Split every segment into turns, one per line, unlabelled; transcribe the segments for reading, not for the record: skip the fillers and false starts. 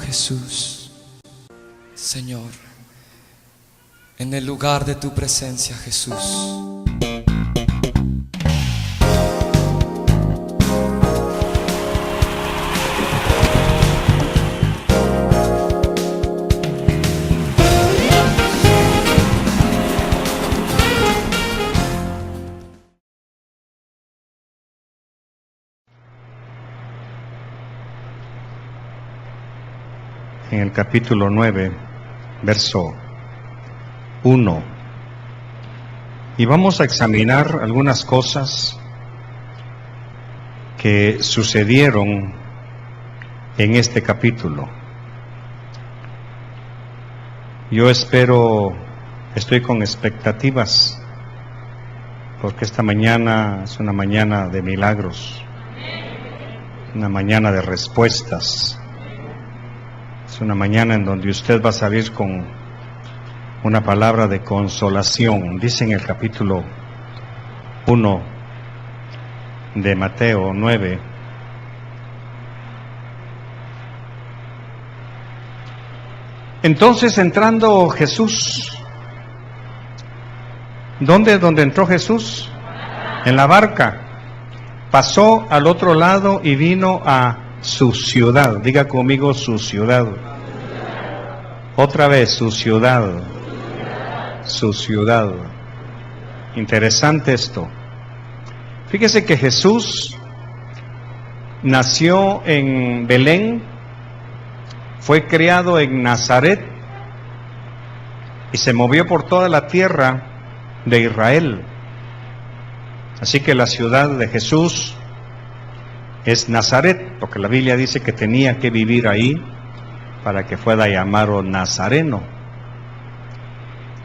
Jesús. Señor, en el lugar de tu presencia, Jesús,
en el capítulo 9, verso 1. Y vamos a examinar algunas cosas que sucedieron en este capítulo. Yo estoy con expectativas, porque esta mañana es una mañana de milagros, una mañana de respuestas. Es una mañana en donde usted va a salir con una palabra de consolación. Dice en el capítulo 1 de Mateo 9. Entonces, entrando Jesús, ¿dónde entró Jesús? En la barca. Pasó al otro lado y vino a su ciudad. Diga conmigo, su ciudad. Otra vez, su ciudad. Su ciudad. Interesante esto. Fíjese que Jesús nació en Belén, fue criado en Nazaret y se movió por toda la tierra de Israel. Así que la ciudad de Jesús es Nazaret, porque la Biblia dice que tenía que vivir ahí para que fuera llamado nazareno.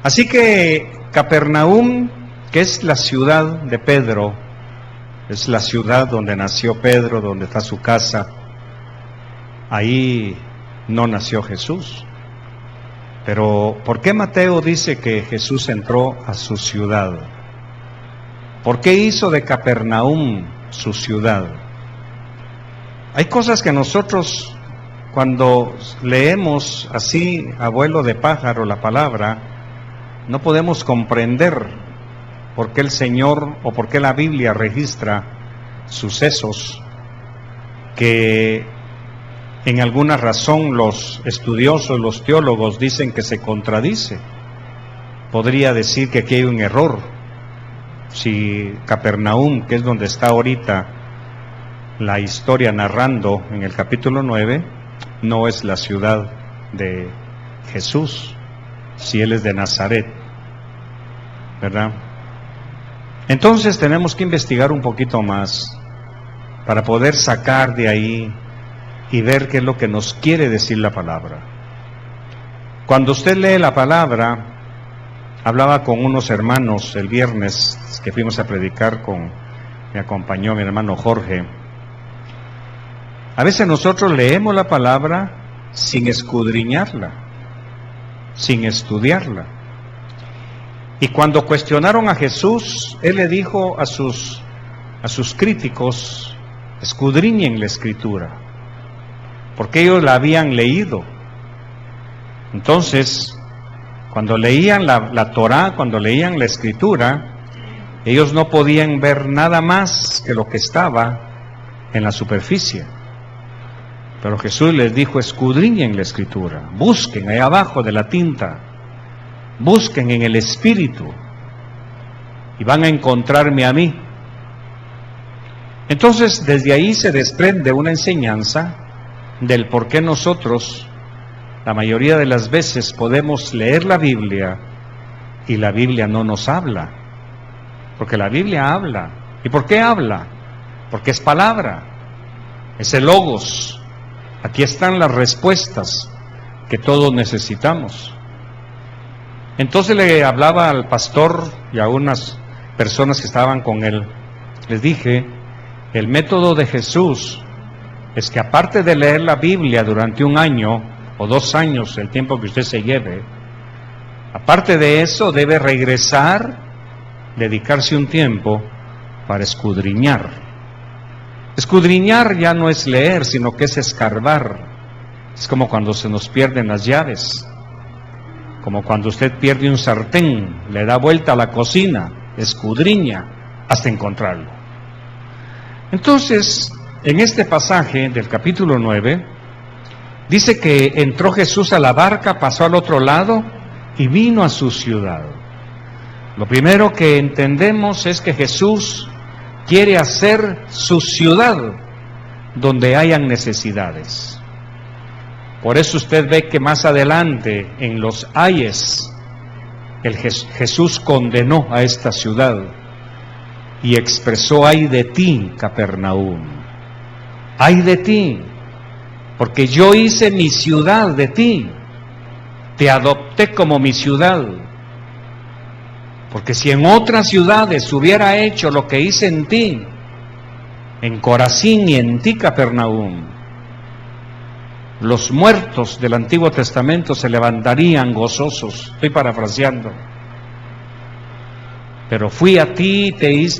Así que Capernaum, que es la ciudad de Pedro, es la ciudad donde nació Pedro, donde está su casa, ahí no nació Jesús. Pero ¿por qué Mateo dice que Jesús entró a su ciudad? ¿Por qué hizo de Capernaum su ciudad? Hay cosas que nosotros, cuando leemos así a vuelo de pájaro la palabra, no podemos comprender por qué el Señor o por qué la Biblia registra sucesos que en alguna razón los estudiosos, los teólogos dicen que se contradice. Podría decir que aquí hay un error. Si Capernaum, que es donde está ahorita la historia narrando en el capítulo 9, no es la ciudad de Jesús, si él es de Nazaret, ¿verdad? Entonces tenemos que investigar un poquito más para poder sacar de ahí y ver qué es lo que nos quiere decir la palabra. Cuando usted lee la palabra, hablaba con unos hermanos el viernes que fuimos a predicar me acompañó mi hermano Jorge. A veces nosotros leemos la palabra sin escudriñarla, sin estudiarla. Y cuando cuestionaron a Jesús, Él le dijo a sus críticos, escudriñen la Escritura, porque ellos la habían leído. Entonces, cuando leían la Torá, cuando leían la Escritura, ellos no podían ver nada más que lo que estaba en la superficie. Pero Jesús les dijo, escudriñen la Escritura, busquen ahí abajo de la tinta, busquen en el Espíritu y van a encontrarme a mí. Entonces, desde ahí se desprende una enseñanza del por qué nosotros, la mayoría de las veces, podemos leer la Biblia y la Biblia no nos habla. Porque la Biblia habla. ¿Y por qué habla? Porque es palabra, es el logos. Aquí están las respuestas que todos necesitamos. Entonces le hablaba al pastor y a unas personas que estaban con él. Les dije, el método de Jesús es que aparte de leer la Biblia durante 1 año o 2 años, el tiempo que usted se lleve, aparte de eso debe regresar, dedicarse un tiempo para escudriñar. Escudriñar ya no es leer, sino que es escarbar. Es como cuando se nos pierden las llaves, como cuando usted pierde un sartén, le da vuelta a la cocina, escudriña hasta encontrarlo. Entonces, en este pasaje del capítulo 9, dice que entró Jesús a la barca, pasó al otro lado y vino a su ciudad. Lo primero que entendemos es que Jesús quiere hacer su ciudad donde hayan necesidades. Por eso usted ve que más adelante en los ayes, Jesús condenó a esta ciudad y expresó: ay de ti, Capernaum, ay de ti, porque yo hice mi ciudad de ti, te adopté como mi ciudad. Porque si en otras ciudades hubiera hecho lo que hice en ti, en Corazín y en ti, Capernaum, los muertos del Antiguo Testamento se levantarían gozosos. Estoy parafraseando. Pero fui a ti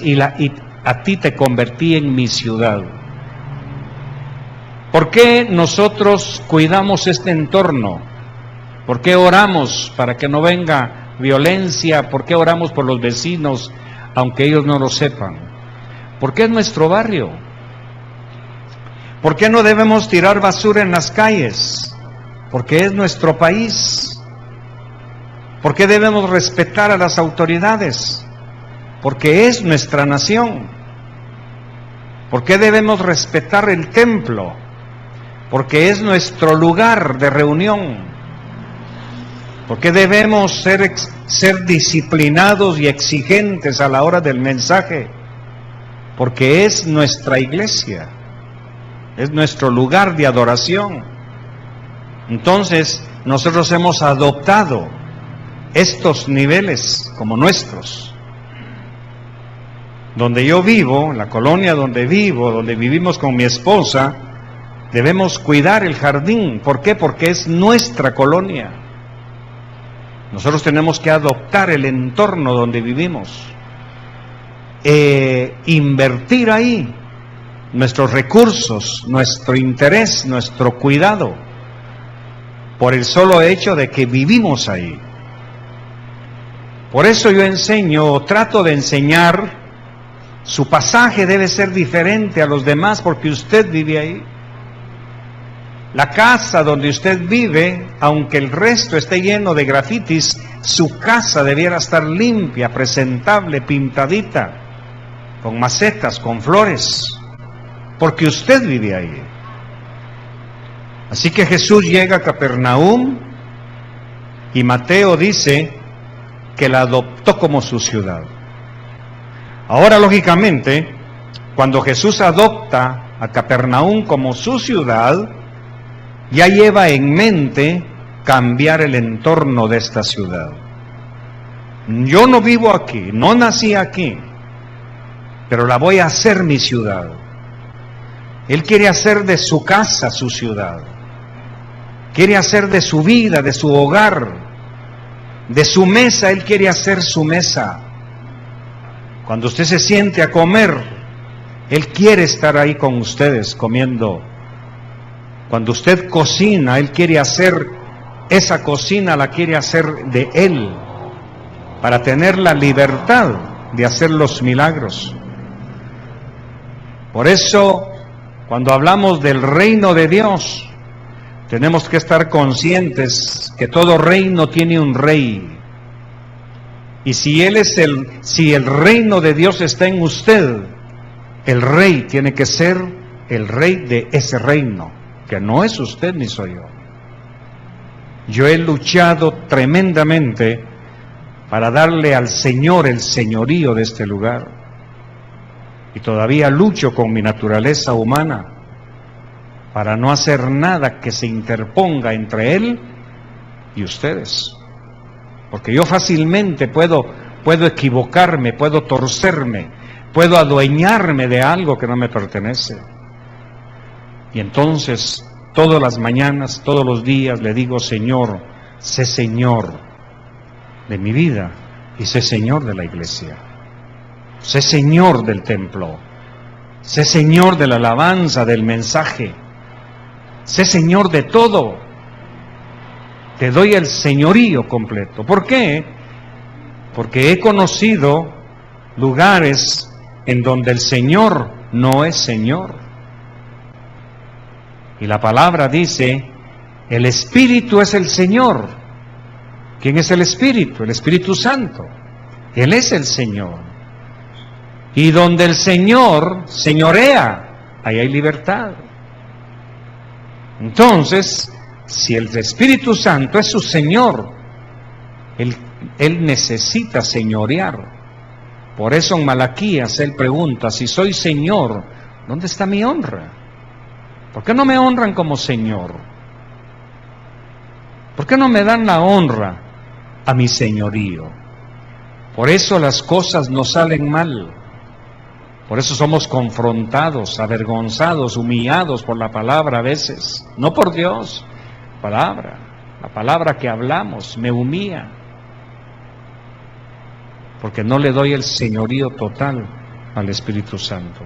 y a ti te convertí en mi ciudad. ¿Por qué nosotros cuidamos este entorno? ¿Por qué oramos para que no venga violencia? ¿Por qué oramos por los vecinos, aunque ellos no lo sepan? Porque es nuestro barrio. ¿Por qué no debemos tirar basura en las calles? Porque es nuestro país. ¿Por qué debemos respetar a las autoridades? Porque es nuestra nación. ¿Por qué debemos respetar el templo? Porque es nuestro lugar de reunión. ¿Por qué debemos ser disciplinados y exigentes a la hora del mensaje? Porque es nuestra iglesia. Es nuestro lugar de adoración. Entonces, nosotros hemos adoptado estos niveles como nuestros. Donde yo vivo, la colonia donde vivo, donde vivimos con mi esposa, debemos cuidar el jardín. ¿Por qué? Porque es nuestra colonia. Nosotros tenemos que adoptar el entorno donde vivimos. Invertir ahí nuestros recursos, nuestro interés, nuestro cuidado, por el solo hecho de que vivimos ahí. Por eso yo enseño, o trato de enseñar, su pasaje debe ser diferente a los demás porque usted vive ahí. La casa donde usted vive, aunque el resto esté lleno de grafitis, su casa debiera estar limpia, presentable, pintadita, con macetas, con flores, porque usted vive ahí. Así que Jesús llega a Capernaum y Mateo dice que la adoptó como su ciudad. Ahora, lógicamente, cuando Jesús adopta a Capernaum como su ciudad, ya lleva en mente cambiar el entorno de esta ciudad. Yo no vivo aquí, no nací aquí, pero la voy a hacer mi ciudad. Él quiere hacer de su casa su ciudad. Quiere hacer de su vida, de su hogar, de su mesa, Él quiere hacer su mesa. Cuando usted se siente a comer, Él quiere estar ahí con ustedes comiendo. Cuando usted cocina, Él quiere hacer, esa cocina la quiere hacer de Él, para tener la libertad de hacer los milagros. Por eso, cuando hablamos del reino de Dios, tenemos que estar conscientes que todo reino tiene un rey. Y si el reino de Dios está en usted, el rey tiene que ser el rey de ese reino, que no es usted ni soy yo. Yo he luchado tremendamente para darle al Señor el señorío de este lugar. Y todavía lucho con mi naturaleza humana para no hacer nada que se interponga entre Él y ustedes. Porque yo fácilmente puedo equivocarme, puedo torcerme, puedo adueñarme de algo que no me pertenece. Y entonces, todas las mañanas, todos los días, le digo: Señor, sé Señor de mi vida y sé Señor de la iglesia. Sé Señor del templo. Sé Señor de la alabanza, del mensaje. sé señor de todo, te doy el señorío completo. ¿Por qué? Porque he conocido lugares en donde el Señor no es Señor. Y la palabra dice, el Espíritu es el Señor. ¿Quién es el Espíritu? El Espíritu Santo. Él es el Señor. Y donde el Señor señorea, ahí hay libertad. Entonces, si el Espíritu Santo es su Señor, Él necesita señorear. Por eso en Malaquías Él pregunta, si soy Señor, ¿dónde está mi honra? ¿Por qué no me honran como Señor? ¿Por qué no me dan la honra a mi señorío? Por eso las cosas nos salen mal. Por eso somos confrontados, avergonzados, humillados por la palabra a veces. No por Dios, la palabra que hablamos me humilla. Porque no le doy el señorío total al Espíritu Santo.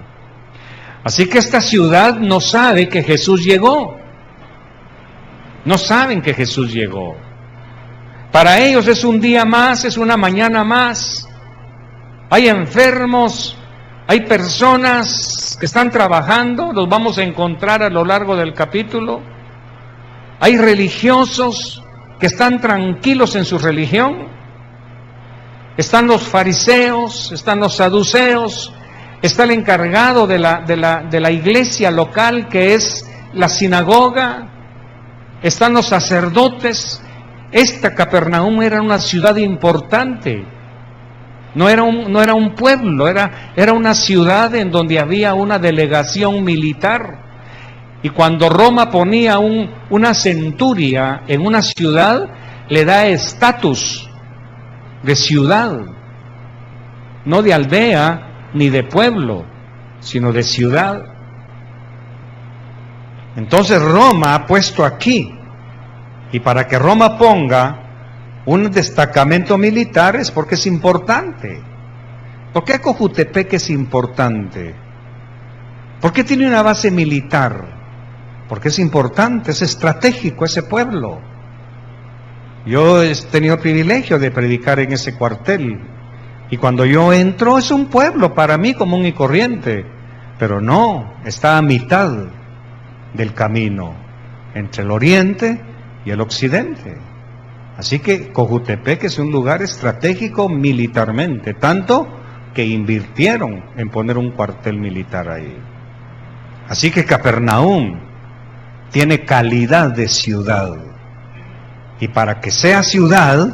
Así que esta ciudad no sabe que Jesús llegó. No saben que Jesús llegó. Para ellos es un día más, es una mañana más. Hay enfermos, hay personas que están trabajando, los vamos a encontrar a lo largo del capítulo. Hay religiosos que están tranquilos en su religión. Están los fariseos, están los saduceos, está el encargado de la iglesia local que es la sinagoga, están los sacerdotes. Esta Capernaum era una ciudad importante, no era un pueblo, era una ciudad en donde había una delegación militar. Y cuando Roma ponía una centuria en una ciudad, le da estatus de ciudad, no de aldea ni de pueblo, sino de ciudad. Entonces Roma ha puesto aquí, y para que Roma ponga un destacamento militar es porque es importante. ¿Por qué Cojutepec es importante? ¿Por qué tiene una base militar? Porque es importante, es estratégico ese pueblo. Yo he tenido el privilegio de predicar en ese cuartel, y cuando yo entro es un pueblo para mí común y corriente, pero no, está a mitad del camino entre el oriente y el occidente. Así que Cojutepec es un lugar estratégico militarmente, tanto que invirtieron en poner un cuartel militar ahí. Así que Capernaum tiene calidad de ciudad. Y para que sea ciudad,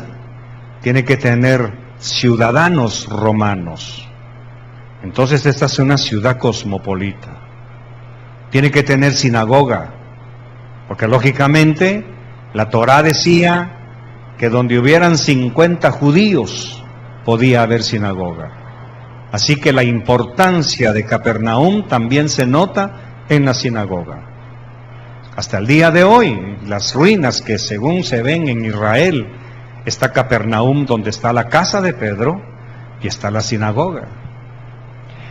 tiene que tener ciudadanos romanos. Entonces esta es una ciudad cosmopolita. Tiene que tener sinagoga, porque lógicamente la Torá decía que donde hubieran 50 judíos podía haber sinagoga. Así que la importancia de Capernaum también se nota en la sinagoga. Hasta el día de hoy, las ruinas que según se ven en Israel, está Capernaum donde está la casa de Pedro y está la sinagoga.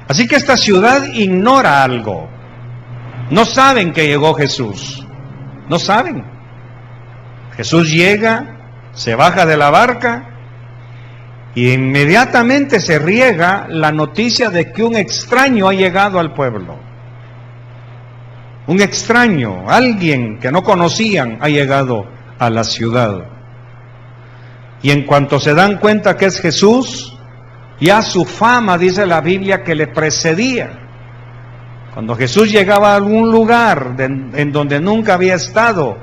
Así que esta ciudad ignora algo. No saben que llegó Jesús. No saben. Jesús llega, se baja de la barca y inmediatamente se riega la noticia de que un extraño ha llegado al pueblo. Un extraño, alguien que no conocían, ha llegado a la ciudad. Y en cuanto se dan cuenta que es Jesús, ya su fama, dice la Biblia, que le precedía. Cuando Jesús llegaba a algún lugar en donde nunca había estado,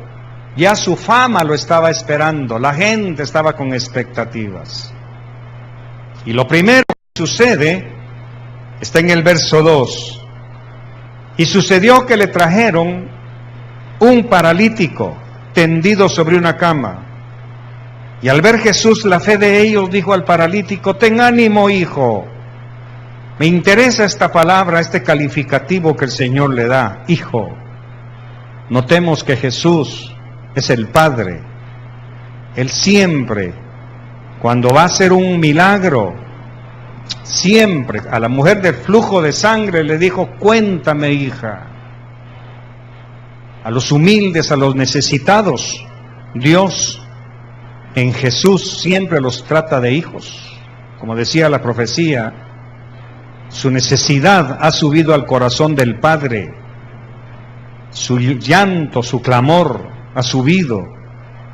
ya su fama lo estaba esperando, la gente estaba con expectativas. Y lo primero que sucede está en el verso 2. Y sucedió que le trajeron un paralítico tendido sobre una cama. Y al ver Jesús la fe de ellos, dijo al paralítico: ten ánimo, hijo. Me interesa esta palabra, este calificativo que el Señor le da, hijo. Notemos que Jesús es el Padre. Él siempre, cuando va a hacer un milagro, siempre a la mujer del flujo de sangre le dijo: cuéntame, hija. a los humildes, a los necesitados. Dios en Jesús siempre los trata de hijos. Como decía la profecía, su necesidad ha subido al corazón del Padre. Su llanto, su clamor ha subido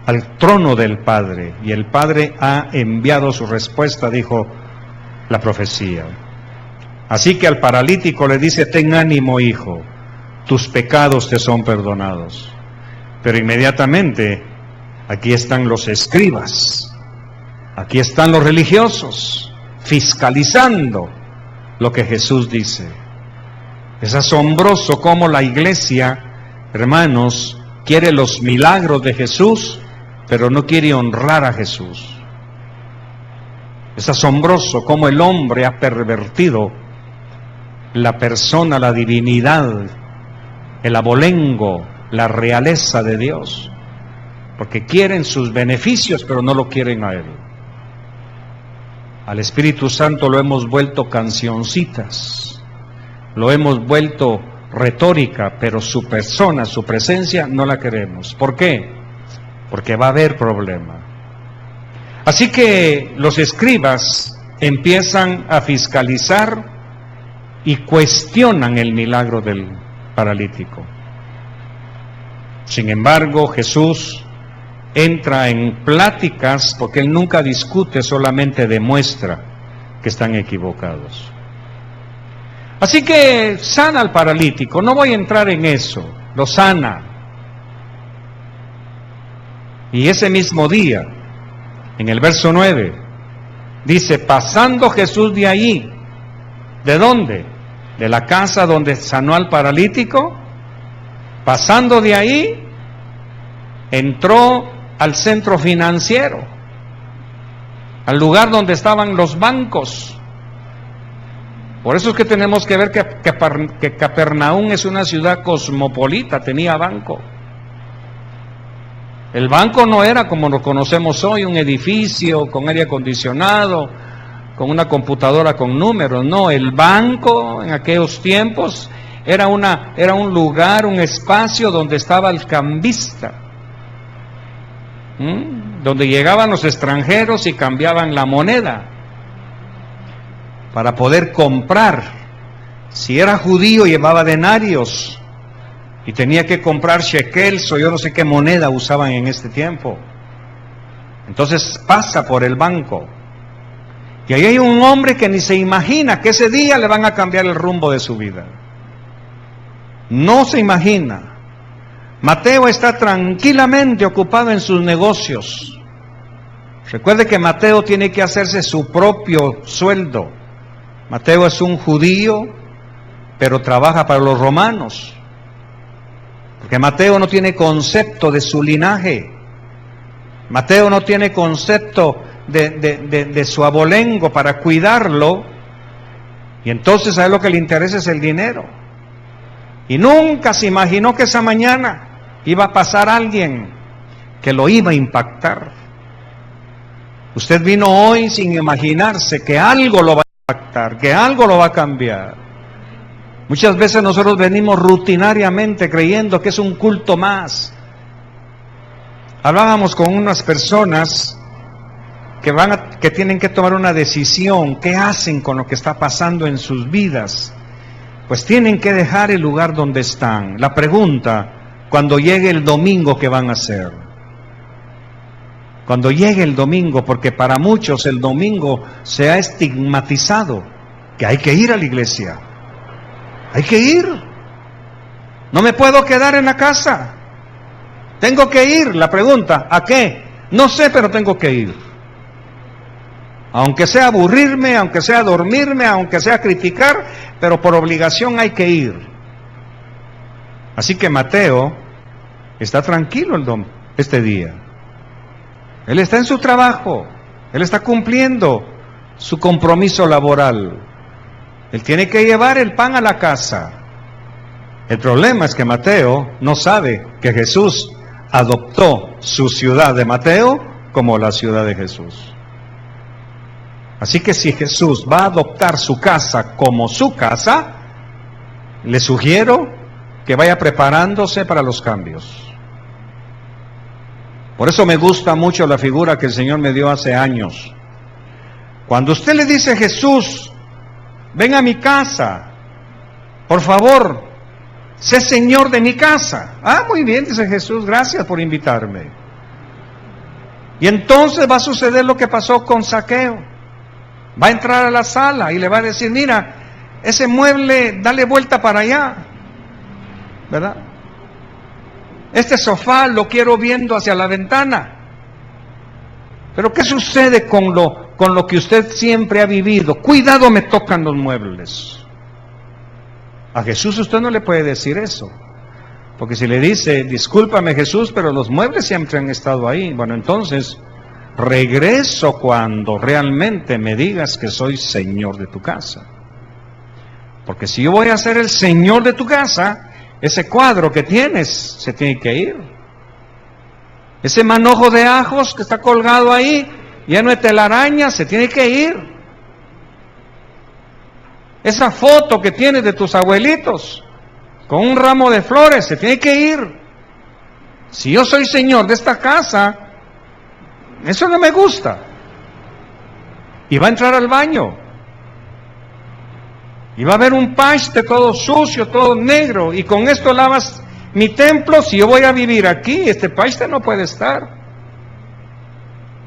al trono del Padre. Y el Padre ha enviado su respuesta, dijo la profecía. Así que al paralítico le dice: ten ánimo, hijo, tus pecados te son perdonados. Pero inmediatamente aquí están los escribas, aquí están los religiosos, fiscalizando lo que Jesús dice. Es asombroso cómo la iglesia, hermanos, quiere los milagros de Jesús, pero no quiere honrar a Jesús. Es asombroso cómo el hombre ha pervertido la persona, la divinidad, el abolengo, la realeza de Dios, porque quieren sus beneficios, pero no lo quieren a Él. Al Espíritu Santo lo hemos vuelto cancioncitas, lo hemos vuelto retórica, pero su persona, su presencia, no la queremos. ¿Por qué? Porque va a haber problema. Así que los escribas empiezan a fiscalizar y cuestionan el milagro del paralítico. Sin embargo, Jesús entra en pláticas, porque Él nunca discute, solamente demuestra que están equivocados. Así que sana al paralítico, no voy a entrar en eso, lo sana. Y ese mismo día, en el verso 9, dice: pasando Jesús de allí. ¿De dónde? De la casa donde sanó al paralítico. Pasando de ahí, entró al centro financiero, al lugar donde estaban los bancos. Por eso es que tenemos que ver que Capernaum es una ciudad cosmopolita, tenía banco. El banco no era como lo conocemos hoy, un edificio con aire acondicionado, con una computadora con números. No, el banco en aquellos tiempos era un lugar, un espacio donde estaba el cambista, donde llegaban los extranjeros y cambiaban la moneda para poder comprar. Si era judío, llevaba denarios y tenía que comprar shekels o yo no sé qué moneda usaban en este tiempo. Entonces pasa por el banco y ahí hay un hombre que ni se imagina que ese día le van a cambiar el rumbo de su vida. No se imagina. Mateo está tranquilamente ocupado en sus negocios. Recuerde que Mateo tiene que hacerse su propio sueldo. Mateo es un judío, pero trabaja para los romanos. Porque Mateo no tiene concepto de su linaje. Mateo no tiene concepto de su abolengo para cuidarlo. Y entonces a él lo que le interesa es el dinero. Y nunca se imaginó que esa mañana iba a pasar alguien que lo iba a impactar. Usted vino hoy sin imaginarse que algo lo va a impactar, que algo lo va a cambiar. Muchas veces nosotros venimos rutinariamente creyendo que es un culto más. Hablábamos con unas personas que tienen que tomar una decisión. ¿Qué hacen con lo que está pasando en sus vidas? Pues tienen que dejar el lugar donde están. La pregunta: cuando llegue el domingo, ¿qué van a hacer? Cuando llegue el domingo, porque para muchos el domingo se ha estigmatizado, que hay que ir a la iglesia. Hay que ir. No me puedo quedar en la casa. Tengo que ir. La pregunta: ¿a qué? No sé, pero tengo que ir. Aunque sea aburrirme, aunque sea dormirme, aunque sea criticar, pero por obligación hay que ir. Así que Mateo está tranquilo este día. Él está en su trabajo, él está cumpliendo su compromiso laboral. Él tiene que llevar el pan a la casa. El problema es que Mateo no sabe que Jesús adoptó su ciudad de Mateo como la ciudad de Jesús. Así que si Jesús va a adoptar su casa como su casa, le sugiero que vaya preparándose para los cambios. Por eso me gusta mucho la figura que el Señor me dio hace años. Cuando usted le dice a Jesús, ven a mi casa, por favor, sé Señor de mi casa. Ah, muy bien, dice Jesús, gracias por invitarme. Y entonces va a suceder lo que pasó con Zaqueo. Va a entrar a la sala y le va a decir, mira, ese mueble, dale vuelta para allá, ¿verdad? Este sofá lo quiero viendo hacia la ventana. Pero ¿qué sucede con lo que usted siempre ha vivido? Cuidado, me tocan los muebles. A Jesús usted no le puede decir eso. Porque si le dice, discúlpame Jesús, pero los muebles siempre han estado ahí. Bueno, entonces, regreso cuando realmente me digas que soy Señor de tu casa. Porque si yo voy a ser el Señor de tu casa, ese cuadro que tienes se tiene que ir. Ese manojo de ajos que está colgado ahí, lleno de telaraña, se tiene que ir. Esa foto que tienes de tus abuelitos, con un ramo de flores, se tiene que ir. Si yo soy Señor de esta casa, eso no me gusta. Y va a entrar al baño. Y va a haber un paste todo sucio, todo negro, y con esto lavas mi templo. Si yo voy a vivir aquí, este paste no puede estar.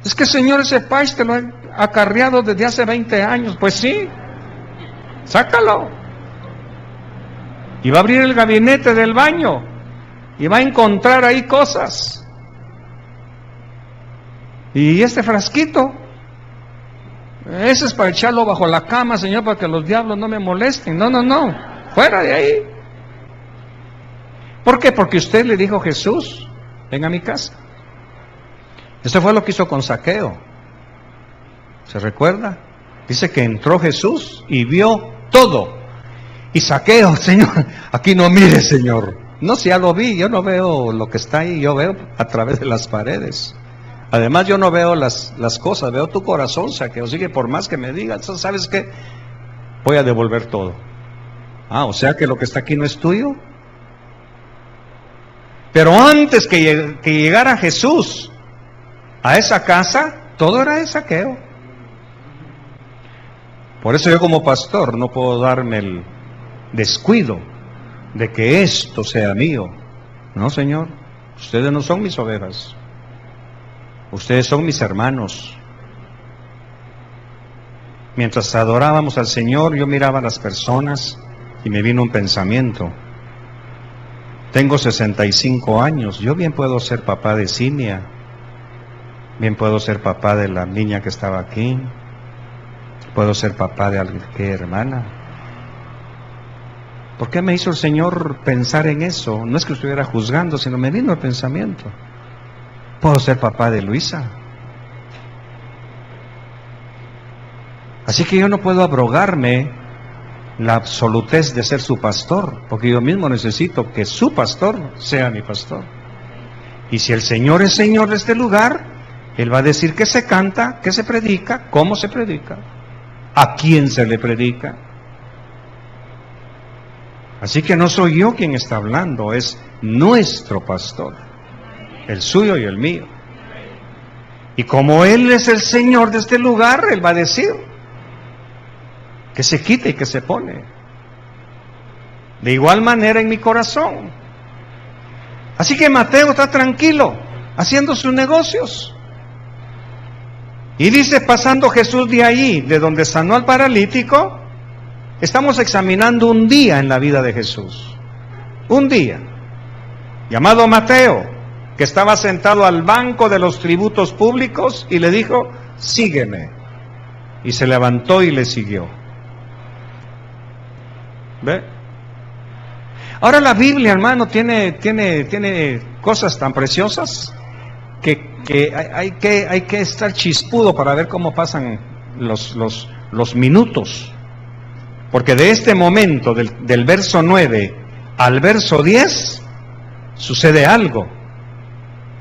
Es que Señor, ese paste lo he acarreado desde hace 20 años. Pues sí, sácalo. Y va a abrir el gabinete del baño, y va a encontrar ahí cosas. Y este frasquito, ese es para echarlo bajo la cama, Señor, para que los diablos no me molesten. No, no, no, fuera de ahí. ¿Por qué? Porque usted le dijo, Jesús, ven a mi casa. Eso fue lo que hizo con Zaqueo. ¿Se recuerda? Dice que entró Jesús y vio todo. Y Zaqueo, Señor, aquí no mire, Señor. No, si ya lo vi, yo no veo lo que está ahí, yo veo a través de las paredes. Además, yo no veo las cosas, veo tu corazón, Zaqueo. Así que por más que me digas, ¿sabes qué? Voy a devolver todo. Ah, o sea que lo que está aquí no es tuyo. Pero antes que llegara Jesús a esa casa, todo era de Zaqueo. Por eso yo como pastor no puedo darme el descuido de que esto sea mío. No, Señor, ustedes no son mis ovejas. Ustedes son mis hermanos. Mientras adorábamos al Señor, yo miraba a las personas y me vino un pensamiento. Tengo 65 años, yo bien puedo ser papá de Cinia, bien puedo ser papá de la niña que estaba aquí, puedo ser papá de alguien, ¿qué hermana? ¿Por qué me hizo el Señor pensar en eso? No es que estuviera juzgando, sino me vino el pensamiento. Puedo ser papá de Luisa. Así que yo no puedo abrogarme la absolutez de ser su pastor, porque yo mismo necesito que su pastor sea mi pastor. Y si el Señor es Señor de este lugar, Él va a decir qué se canta, qué se predica, cómo se predica, a quién se le predica. Así que no soy yo quien está hablando, es nuestro pastor, el suyo y el mío. Y como Él es el Señor de este lugar, Él va a decir que se quite y que se pone. De igual manera en mi corazón. Así que Mateo está tranquilo, haciendo sus negocios. Y dice, pasando Jesús de allí, de donde sanó al paralítico, estamos examinando un día en la vida de Jesús. Un día, llamado Mateo, que estaba sentado al banco de los tributos públicos y le dijo, sígueme. Y se levantó y le siguió. ¿Ve? Ahora la Biblia, hermano, tiene cosas tan preciosas que hay que estar chispudo para ver cómo pasan los minutos. Porque de este momento, del verso 9 al verso 10, sucede algo.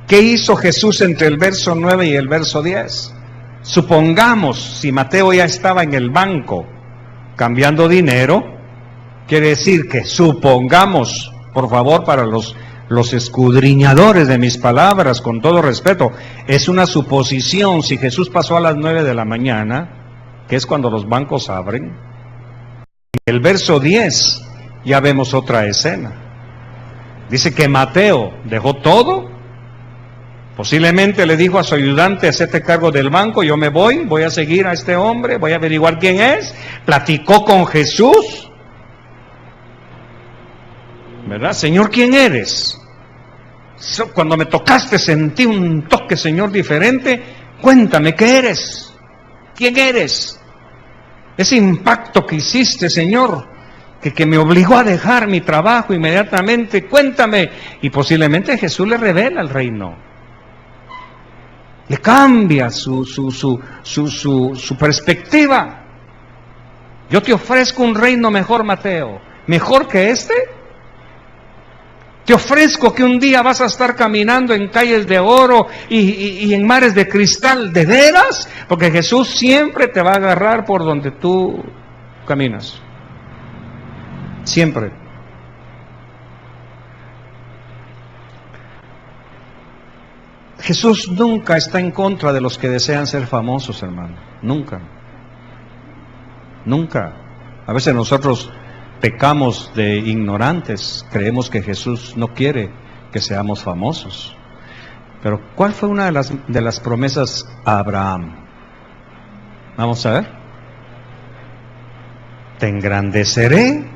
¿Qué hizo Jesús entre el verso 9 y el verso 10? Supongamos, si Mateo ya estaba en el banco cambiando dinero, quiere decir que supongamos por favor, para los escudriñadores de mis palabras, con todo respeto, es una suposición. Si Jesús pasó a las 9 de la mañana, que es cuando los bancos abren, en el verso 10 ya vemos otra escena. Dice que Mateo dejó todo, posiblemente le dijo a su ayudante: hacete cargo del banco, yo me voy a seguir a este hombre, voy a averiguar quién es. Platicó con Jesús, ¿verdad? Señor, ¿quién eres? Cuando me tocaste sentí un toque, Señor, diferente. Cuéntame, ¿qué eres? ¿Quién eres? Ese impacto que hiciste, Señor, que me obligó a dejar mi trabajo inmediatamente, cuéntame. Y posiblemente Jesús le revela el reino, le cambia su perspectiva. Yo te ofrezco un reino mejor, Mateo, mejor que este. Te ofrezco que un día vas a estar caminando en calles de oro y en mares de cristal. ¿De veras? Porque Jesús siempre te va a agarrar por donde tú caminas. Siempre. Jesús nunca está en contra de los que desean ser famosos, hermano. Nunca. Nunca. A veces nosotros pecamos de ignorantes, creemos que Jesús no quiere que seamos famosos. Pero ¿cuál fue una de las promesas a Abraham? Vamos a ver. Te engrandeceré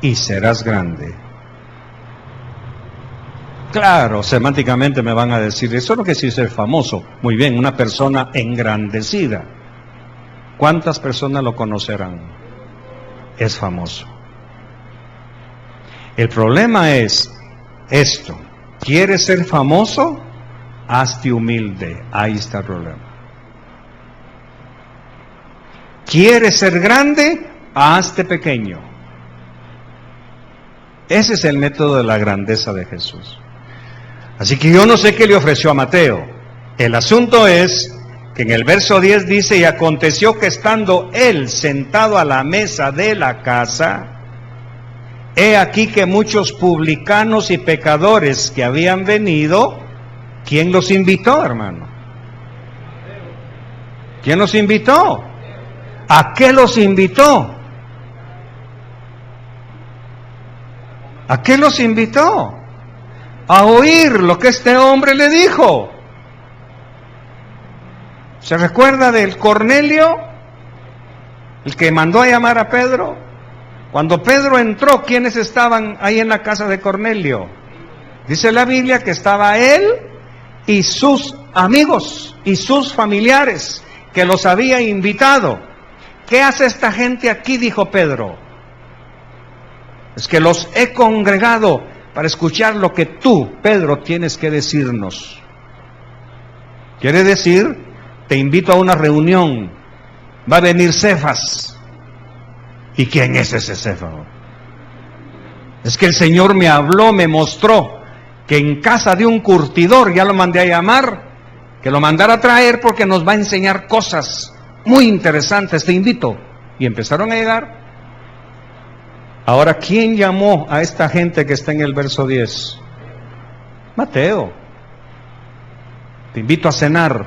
y serás grande. Claro, semánticamente me van a decir, eso es lo que sí es ser famoso. Muy bien, una persona engrandecida. ¿Cuántas personas lo conocerán? Es famoso. El problema es esto: ¿quieres ser famoso? Hazte humilde. Ahí está el problema. ¿Quieres ser grande? Hazte pequeño. Ese es el método de la grandeza de Jesús. Así que yo no sé qué le ofreció a Mateo. El asunto es que en el verso 10 dice: y aconteció que estando él sentado a la mesa de la casa, he aquí que muchos publicanos y pecadores que habían venido. ¿Quién los invitó, hermano? ¿Quién los invitó? ¿A qué los invitó? ¿A qué los invitó? A oír lo que este hombre le dijo. ¿Se recuerda del Cornelio, el que mandó a llamar a Pedro? Cuando Pedro entró, ¿quiénes estaban ahí en la casa de Cornelio? Dice la Biblia que estaba él y sus amigos y sus familiares, que los había invitado. ¿Qué hace esta gente aquí?, dijo Pedro. Es que los he congregado para escuchar lo que tú, Pedro, tienes que decirnos. Quiere decir, te invito a una reunión, va a venir Cefas. ¿Y quién es ese Cefas? Es que el Señor me habló, me mostró que en casa de un curtidor, ya lo mandé a llamar, que lo mandara a traer porque nos va a enseñar cosas muy interesantes, te invito. Y empezaron a llegar. Ahora, ¿quién llamó a esta gente que está en el verso 10? Mateo. Te invito a cenar.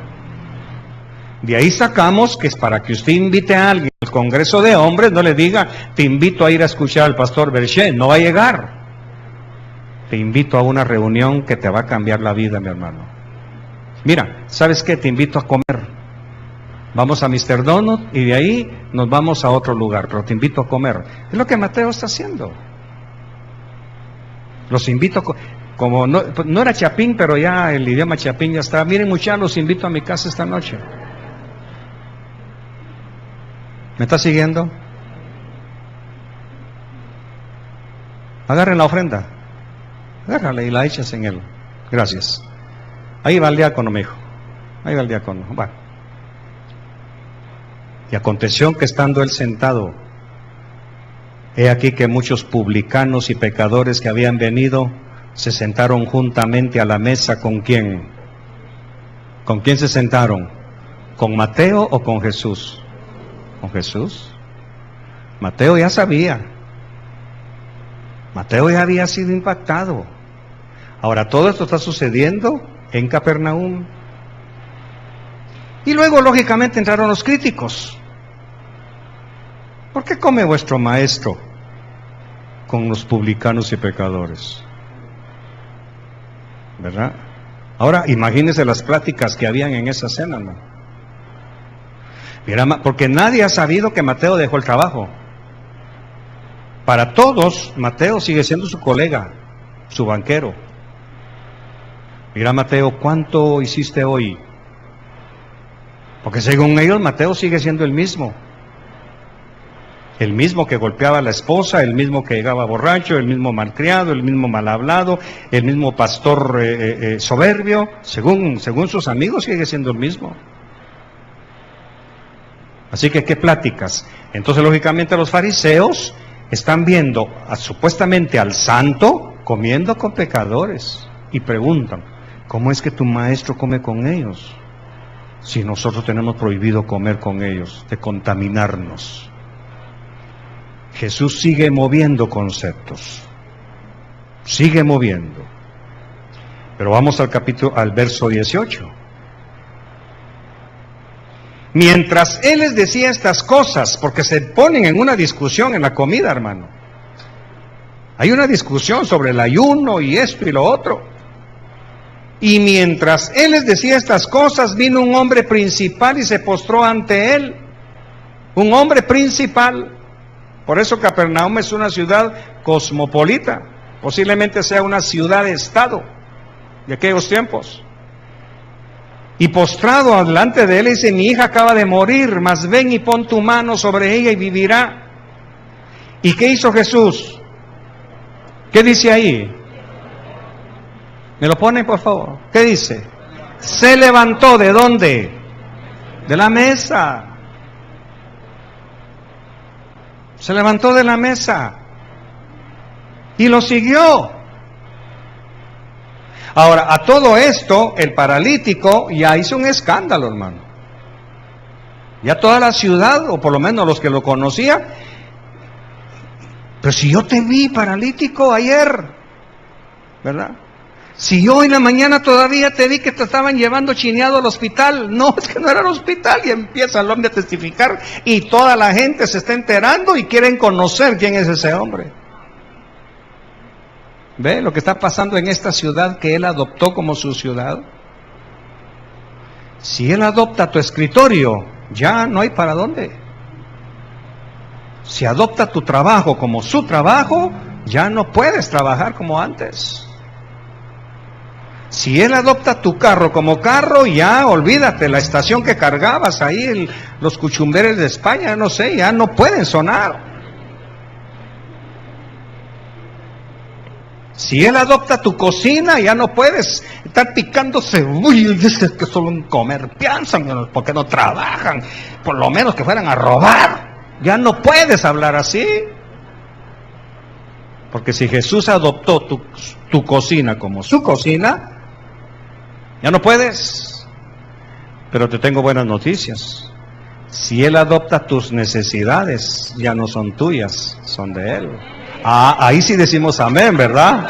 De ahí sacamos que es para que usted invite a alguien al Congreso de Hombres, no le diga, te invito a ir a escuchar al pastor Berché, no va a llegar. Te invito a una reunión que te va a cambiar la vida, mi hermano. Mira, ¿sabes qué? Te invito a comer. Vamos a Mr. Donut y de ahí nos vamos a otro lugar, pero te invito a comer. Es lo que Mateo está haciendo. Los invito a como no era chapín, pero ya el idioma chapín ya está. Miren, muchachos, los invito a mi casa esta noche. ¿Me está siguiendo? Agarren la ofrenda. Agárrala y la echas en él. Gracias. Ahí va el diácono, mi hijo. Ahí va el diácono. Va. Y aconteció que estando él sentado, he aquí que muchos publicanos y pecadores que habían venido se sentaron juntamente a la mesa. ¿Con quién? ¿Con quién se sentaron? ¿Con Mateo o con Jesús? Con Jesús. Mateo ya sabía. Mateo ya había sido impactado. Ahora todo esto está sucediendo en Capernaum. Y luego, lógicamente, entraron los críticos. ¿Por qué come vuestro maestro con los publicanos y pecadores? ¿Verdad? Ahora, imagínense las pláticas que habían en esa cena, ¿no? Mira, porque nadie ha sabido que Mateo dejó el trabajo. Para todos, Mateo sigue siendo su colega, su banquero. Mira, Mateo, ¿cuánto hiciste hoy? Porque según ellos, Mateo sigue siendo el mismo. El mismo que golpeaba a la esposa, el mismo que llegaba borracho, el mismo malcriado, el mismo mal hablado, el mismo pastor soberbio. Según sus amigos, sigue siendo el mismo. Así que, ¿qué pláticas? Entonces, lógicamente, los fariseos están viendo supuestamente al santo comiendo con pecadores y preguntan, ¿cómo es que tu maestro come con ellos? Si nosotros tenemos prohibido comer con ellos, de contaminarnos. Jesús sigue moviendo conceptos, sigue moviendo. Pero vamos al verso 18. Mientras Él les decía estas cosas, porque se ponen en una discusión en la comida, hermano. Hay una discusión sobre el ayuno y esto y lo otro. Y mientras Él les decía estas cosas, vino un hombre principal y se postró ante Él. Un hombre principal. Por eso Capernaum es una ciudad cosmopolita. Posiblemente sea una ciudad-estado de aquellos tiempos. Y postrado delante de él dice, mi hija acaba de morir, mas ven y pon tu mano sobre ella y vivirá. ¿Y qué hizo Jesús? ¿Qué dice ahí? ¿Me lo ponen, por favor? ¿Qué dice? Se levantó, ¿de dónde? De la mesa. Se levantó de la mesa y lo siguió. Ahora, a todo esto, el paralítico ya hizo un escándalo, hermano. Ya toda la ciudad, o por lo menos los que lo conocían, pero si yo te vi paralítico ayer, ¿verdad? Si yo en la mañana todavía te vi que te estaban llevando chineado al hospital. No, es que no era el hospital. Y empieza el hombre a testificar y toda la gente se está enterando y quieren conocer quién es ese hombre. ¿Ve lo que está pasando en esta ciudad que él adoptó como su ciudad? Si él adopta tu escritorio, ya no hay para dónde. Si adopta tu trabajo como su trabajo, ya no puedes trabajar como antes. Si él adopta tu carro como carro, ya olvídate, la estación que cargabas ahí, los cuchumberes de España, no sé, ya no pueden sonar. Si él adopta tu cocina, ya no puedes estar picando cebolla y dices que solo comer piensan, porque no trabajan, por lo menos que fueran a robar. Ya no puedes hablar así. Porque si Jesús adoptó tu cocina como su cocina, ya no puedes. Pero te tengo buenas noticias. Si Él adopta tus necesidades, ya no son tuyas, son de Él. Ah, ahí sí decimos amén, ¿verdad?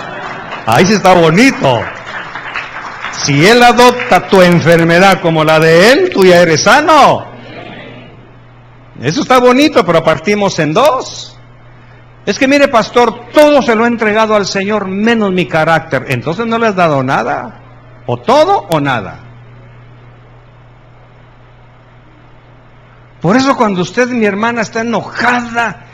Ahí sí está bonito. Si Él adopta tu enfermedad como la de Él, tú ya eres sano. Eso está bonito, pero partimos en dos. Es que mire, pastor, todo se lo he entregado al Señor, menos mi carácter. Entonces no le has dado nada. O todo o nada. Por eso cuando usted, mi hermana, está enojada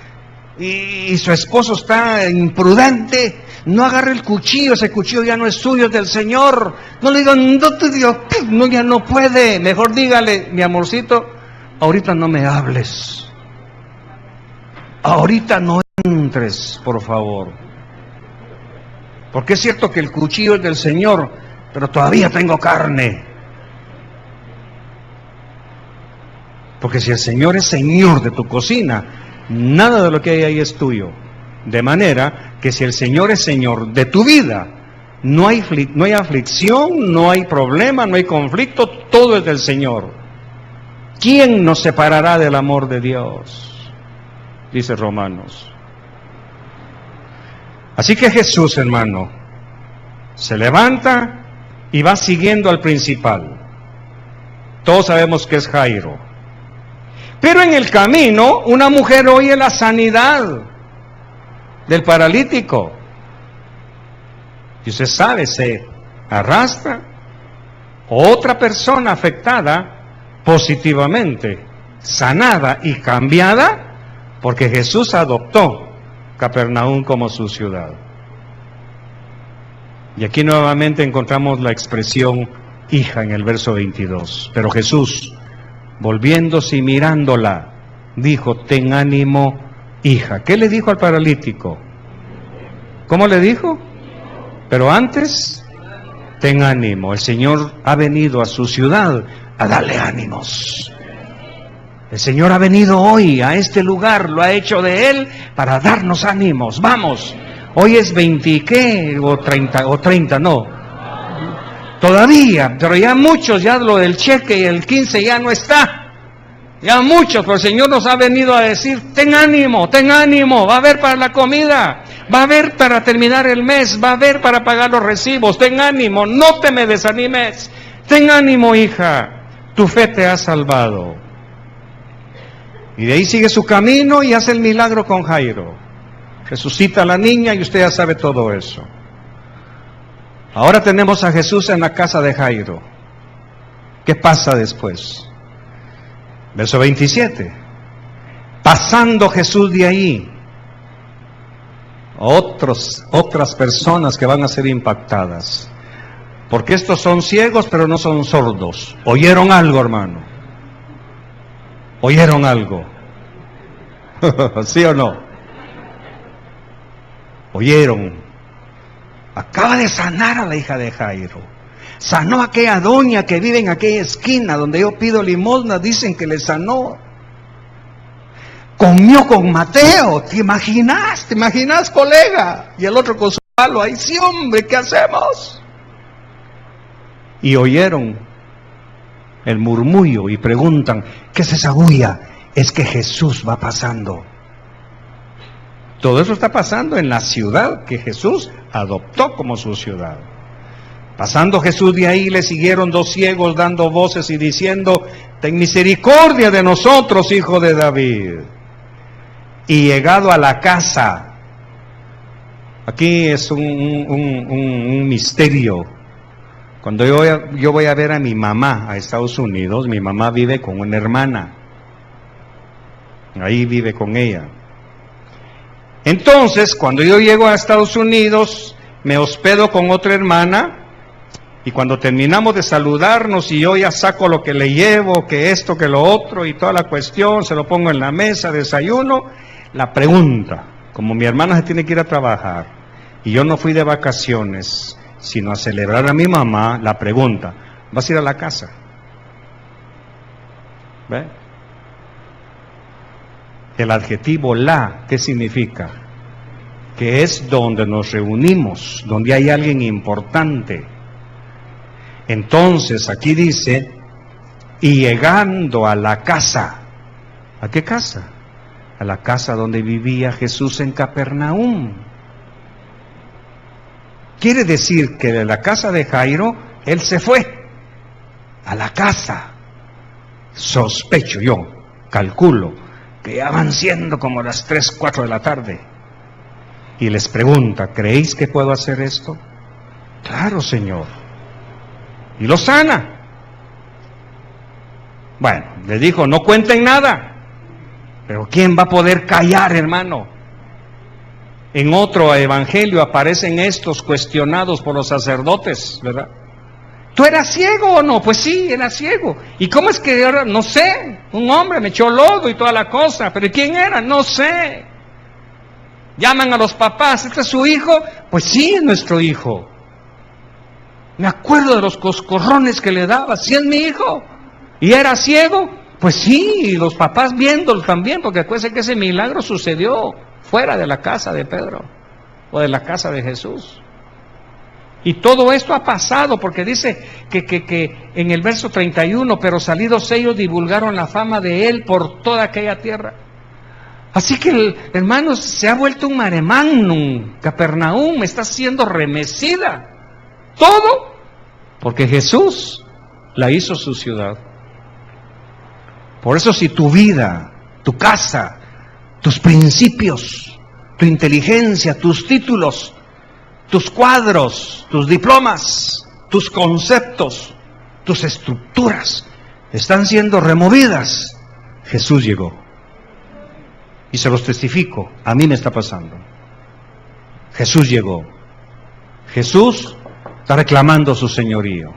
y su esposo está imprudente, no agarre el cuchillo, ese cuchillo ya no es suyo, es del Señor. No le digan, no te digo, no, ya no puede. Mejor dígale, mi amorcito, ahorita no me hables. Ahorita no entres, por favor. Porque es cierto que el cuchillo es del Señor, pero todavía tengo carne. Porque si el Señor es Señor de tu cocina, nada de lo que hay ahí es tuyo. De manera que si el Señor es Señor de tu vida, no hay aflicción, no hay problema, no hay conflicto, todo es del Señor. ¿Quién nos separará del amor de Dios? Dice Romanos. Así que Jesús, hermano, se levanta y va siguiendo al principal. Todos sabemos que es Jairo. Pero en el camino, una mujer oye la sanidad del paralítico. Y usted sabe, se arrastra otra persona afectada positivamente, sanada y cambiada, porque Jesús adoptó Capernaum como su ciudad. Y aquí nuevamente encontramos la expresión hija en el verso 22. Pero Jesús, volviéndose y mirándola, dijo: ten ánimo, hija. ¿Qué le dijo al paralítico? ¿Cómo le dijo? Pero antes, ten ánimo. El Señor ha venido a su ciudad a darle ánimos. El Señor ha venido hoy a este lugar, lo ha hecho de Él para darnos ánimos. Vamos, hoy es 20, ¿qué? O 30, no. Todavía, pero ya muchos, ya lo del cheque y el 15 ya no está. Ya muchos, pero el Señor nos ha venido a decir: ten ánimo, va a haber para la comida, va a haber para terminar el mes, va a haber para pagar los recibos. Ten ánimo, no te me desanimes. Ten ánimo, hija, tu fe te ha salvado. Y de ahí sigue su camino y hace el milagro con Jairo. Resucita a la niña y usted ya sabe todo eso. Ahora tenemos a Jesús en la casa de Jairo. ¿Qué pasa después? Verso 27. Pasando Jesús de ahí, otras personas que van a ser impactadas. Porque estos son ciegos, pero no son sordos. ¿Oyeron algo, hermano? ¿Oyeron algo? ¿Sí o no? ¿Oyeron? Acaba de sanar a la hija de Jairo. Sanó a aquella doña que vive en aquella esquina donde yo pido limosna. Dicen que le sanó. Comió con Mateo. ¿Te imaginas? ¿Te imaginas, colega? Y el otro con su palo ahí. Sí, hombre, ¿qué hacemos? Y oyeron el murmullo y preguntan: ¿qué es esa bulla? Es que Jesús va pasando. Todo eso está pasando en la ciudad que Jesús adoptó como su ciudad. Pasando Jesús de ahí, le siguieron dos ciegos dando voces y diciendo: ten misericordia de nosotros, hijo de David. Y llegado a la casa, aquí es un misterio. Cuando yo voy a ver a mi mamá a Estados Unidos, mi mamá vive con una hermana. Ahí vive con ella. Entonces, cuando yo llego a Estados Unidos, me hospedo con otra hermana, y cuando terminamos de saludarnos y yo ya saco lo que le llevo, que esto, que lo otro, y toda la cuestión, se lo pongo en la mesa, desayuno, la pregunta, como mi hermana se tiene que ir a trabajar, y yo no fui de vacaciones, sino a celebrar a mi mamá, la pregunta: ¿vas a ir a la casa? ¿Ve? El adjetivo la, ¿qué significa? Que es donde nos reunimos, donde hay alguien importante. Entonces aquí dice: y llegando a la casa. ¿A qué casa? A la casa donde vivía Jesús en Capernaum. Quiere decir que de la casa de Jairo, él se fue a la casa. Sospecho yo, calculo, que ya van siendo como las 3, 4 de la tarde. Y les pregunta: ¿creéis que puedo hacer esto? Claro, Señor. Y lo sana. Bueno, le dijo: no cuenten nada. Pero ¿quién va a poder callar, hermano? En otro evangelio aparecen estos cuestionados por los sacerdotes, ¿verdad? ¿Tú eras ciego o no? Pues sí, era ciego. ¿Y cómo es que ahora? No sé. Un hombre me echó lodo y toda la cosa. ¿Pero quién era? No sé. Llaman a los papás: ¿este es su hijo? Pues sí, es nuestro hijo. Me acuerdo de los coscorrones que le daba. ¿Sí es mi hijo? ¿Y era ciego? Pues sí, y los papás viéndolo también, porque acuérdense que ese milagro sucedió fuera de la casa de Pedro o de la casa de Jesús. Y todo esto ha pasado porque dice que en el verso 31: pero salidos ellos divulgaron la fama de él por toda aquella tierra. Así que, hermanos, se ha vuelto un mare magnum. Capernaum está siendo remecida. Todo porque Jesús la hizo su ciudad. Por eso, si tu vida, tu casa, tus principios, tu inteligencia, tus títulos, tus cuadros, tus diplomas, tus conceptos, tus estructuras están siendo removidas, Jesús llegó. Y se los testifico, a mí me está pasando. Jesús llegó. Jesús está reclamando su señorío.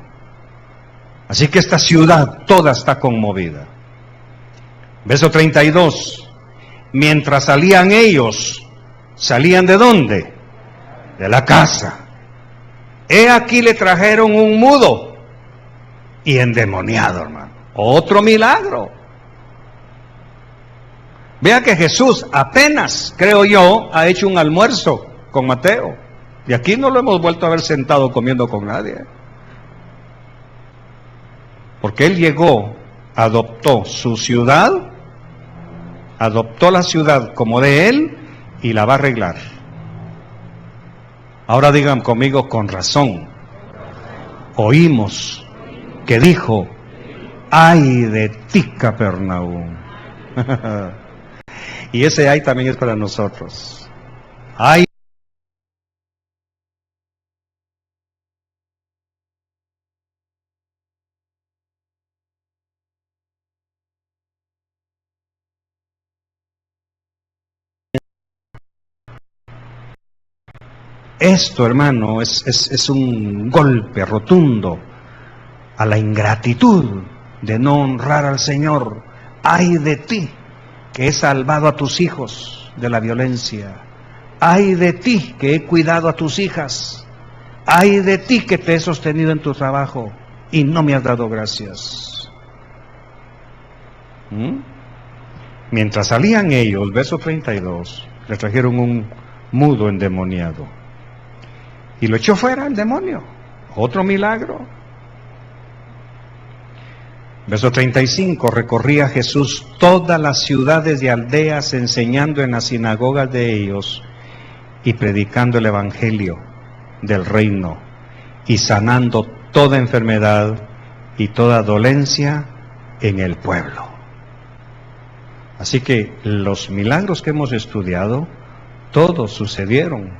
Así que esta ciudad toda está conmovida. Verso 32. Mientras salían ellos, ¿salían de dónde? De la casa. He aquí le trajeron un mudo y endemoniado, hermano. Otro milagro. Vea que Jesús apenas, creo yo, ha hecho un almuerzo con Mateo. Y aquí no lo hemos vuelto a ver sentado comiendo con nadie. Porque Él llegó, adoptó su ciudad, adoptó la ciudad como de Él y la va a arreglar. Ahora digan conmigo, con razón. Oímos que dijo, ay de ti, Capernaum. Y ese ay también es para nosotros. Ay. Esto, hermano, es un golpe rotundo a la ingratitud de no honrar al Señor. Ay de ti, que he salvado a tus hijos de la violencia. Ay de ti, que he cuidado a tus hijas. Ay de ti, que te he sostenido en tu trabajo y no me has dado gracias. Mientras salían ellos, verso 32, le trajeron un mudo endemoniado y lo echó fuera el demonio. Otro milagro. Verso 35, recorría Jesús todas las ciudades y aldeas, enseñando en las sinagogas de ellos y predicando el evangelio del reino y sanando toda enfermedad y toda dolencia en el pueblo. Así que los milagros que hemos estudiado, todos sucedieron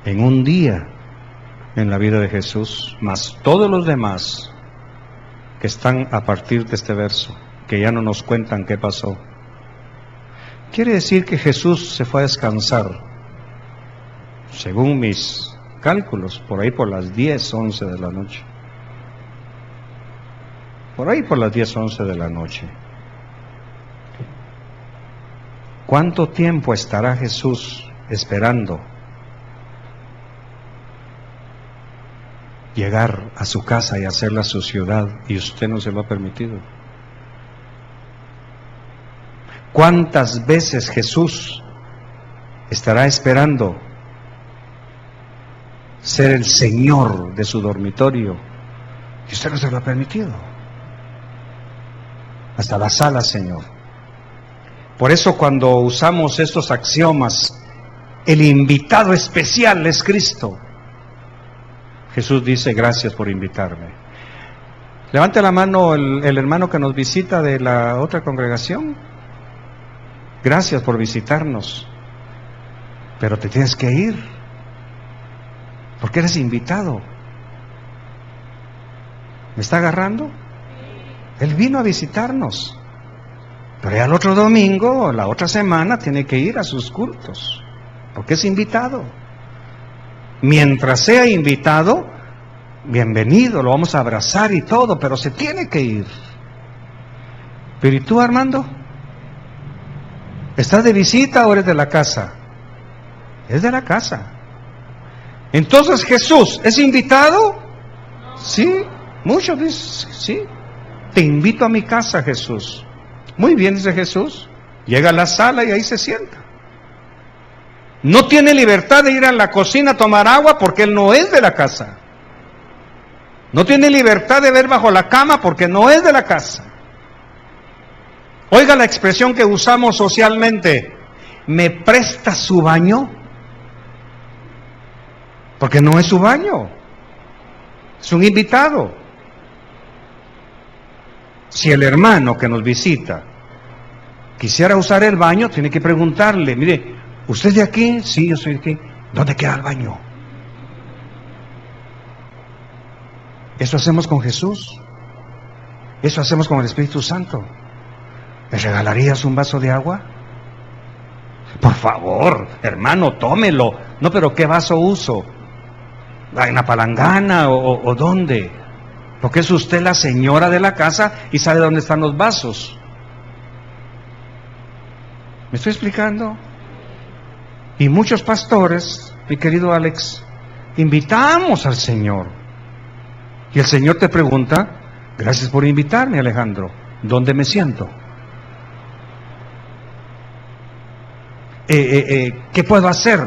en un día en la vida de Jesús, más todos los demás que están a partir de este verso, que ya no nos cuentan qué pasó. Quiere decir que Jesús se fue a descansar, según mis cálculos, por ahí por las 10, 11 de la noche. Por ahí por las 10, 11 de la noche. ¿Cuánto tiempo estará Jesús esperando llegar a su casa y hacerla su ciudad, y usted no se lo ha permitido? ¿Cuántas veces Jesús estará esperando ser el Señor de su dormitorio y usted no se lo ha permitido? Hasta la sala, Señor. Por eso cuando usamos estos axiomas, el invitado especial es Cristo. Jesús dice, gracias por invitarme. Levante la mano el hermano que nos visita de la otra congregación. Gracias por visitarnos. Pero te tienes que ir, porque eres invitado. ¿Me está agarrando? Él vino a visitarnos, pero ya el otro domingo, la otra semana, tiene que ir a sus cultos, porque es invitado. Mientras sea invitado, bienvenido, lo vamos a abrazar y todo, pero se tiene que ir. Pero ¿y tú, Armando? ¿Estás de visita o eres de la casa? Es de la casa. Entonces, ¿Jesús es invitado? Sí, muchos dicen, sí. Te invito a mi casa, Jesús. Muy bien, dice Jesús. Llega a la sala y ahí se sienta. No tiene libertad de ir a la cocina a tomar agua porque él no es de la casa. No tiene libertad de ver bajo la cama porque no es de la casa. Oiga la expresión que usamos socialmente: ¿me presta su baño? Porque no es su baño, es un invitado. Si el hermano que nos visita quisiera usar el baño, tiene que preguntarle, mire, ¿usted es de aquí? Sí, yo soy de aquí. ¿Dónde queda el baño? Eso hacemos con Jesús. Eso hacemos con el Espíritu Santo. ¿Me regalarías un vaso de agua? Por favor, hermano, tómelo. No, pero ¿qué vaso uso? ¿En la palangana o dónde? Porque es usted la señora de la casa y sabe dónde están los vasos. ¿Me estoy explicando? Y muchos pastores, mi querido Alex, invitamos al Señor. Y el Señor te pregunta, gracias por invitarme, Alejandro, ¿dónde me siento? ¿Qué puedo hacer?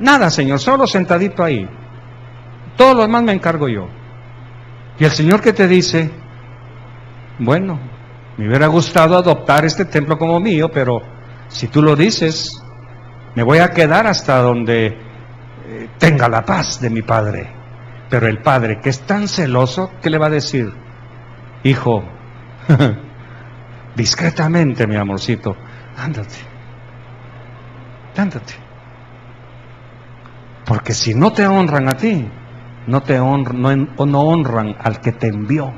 Nada, Señor, solo sentadito ahí. Todo lo demás me encargo yo. Y el Señor que te dice, bueno, me hubiera gustado adoptar este templo como mío, pero si tú lo dices, me voy a quedar hasta donde tenga la paz de mi Padre. Pero el Padre, que es tan celoso, ¿qué le va a decir? Hijo, discretamente, mi amorcito, ándate. Porque si no te honran a ti, no honran al que te envió.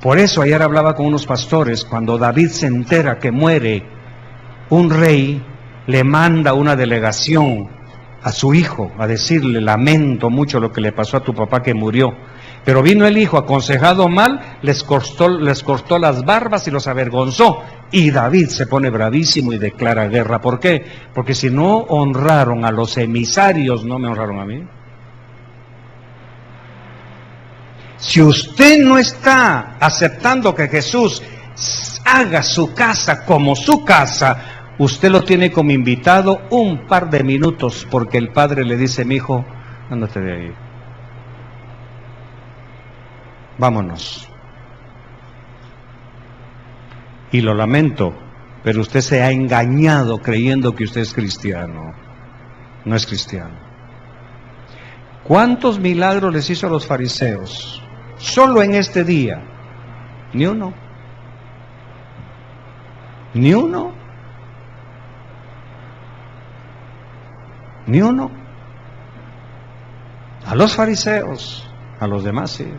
Por eso ayer hablaba con unos pastores, cuando David se entera que muere un rey, le manda una delegación a su hijo a decirle, lamento mucho lo que le pasó a tu papá que murió. Pero vino el hijo aconsejado mal, les cortó las barbas y los avergonzó. Y David se pone bravísimo y declara guerra. ¿Por qué? Porque si no honraron a los emisarios, no me honraron a mí. Si usted no está aceptando que Jesús haga su casa como su casa, usted lo tiene como invitado un par de minutos, porque el Padre le dice, mi hijo, ándate de ahí. Vámonos. Y lo lamento, pero usted se ha engañado creyendo que usted es cristiano. No es cristiano. ¿Cuántos milagros les hizo a los fariseos? Solo en este día. Ni uno. Ni uno. Ni uno. A los fariseos, a los demás sí.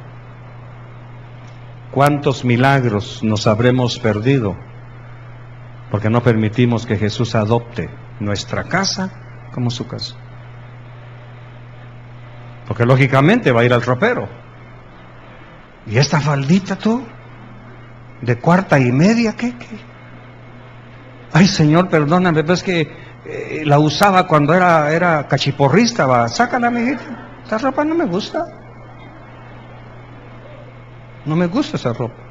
¿Cuántos milagros nos habremos perdido porque no permitimos que Jesús adopte nuestra casa como su casa? Porque lógicamente va a ir al ropero. ¿Y esta faldita tú? ¿De cuarta y media? ¿Qué? Ay, Señor, perdóname, pero es que la usaba cuando era cachiporrista, va. Sácala, mijita. Esta ropa no me gusta. No me gusta esa ropa.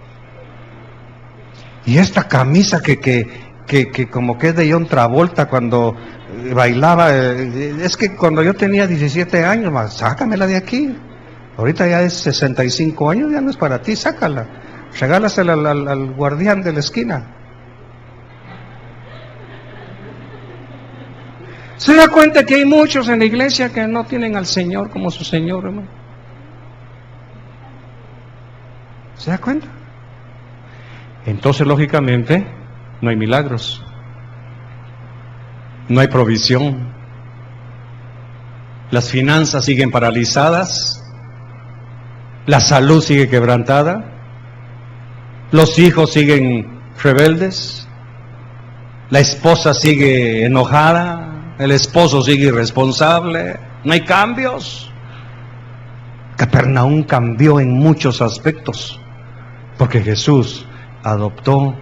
Y esta camisa que como que es de John Travolta cuando bailaba, es que cuando yo tenía 17 años, va, sácamela de aquí. Ahorita ya es 65 años, ya no es para ti, sácala. Regálasela al guardián de la esquina. ¿Se da cuenta que hay muchos en la iglesia que no tienen al Señor como su Señor, hermano? ¿Se da cuenta? Entonces, lógicamente, no hay milagros. No hay provisión. Las finanzas siguen paralizadas. La salud sigue quebrantada. Los hijos siguen rebeldes. La esposa sigue enojada. El esposo sigue irresponsable. No hay cambios. Capernaum cambió en muchos aspectos, porque Jesús adoptó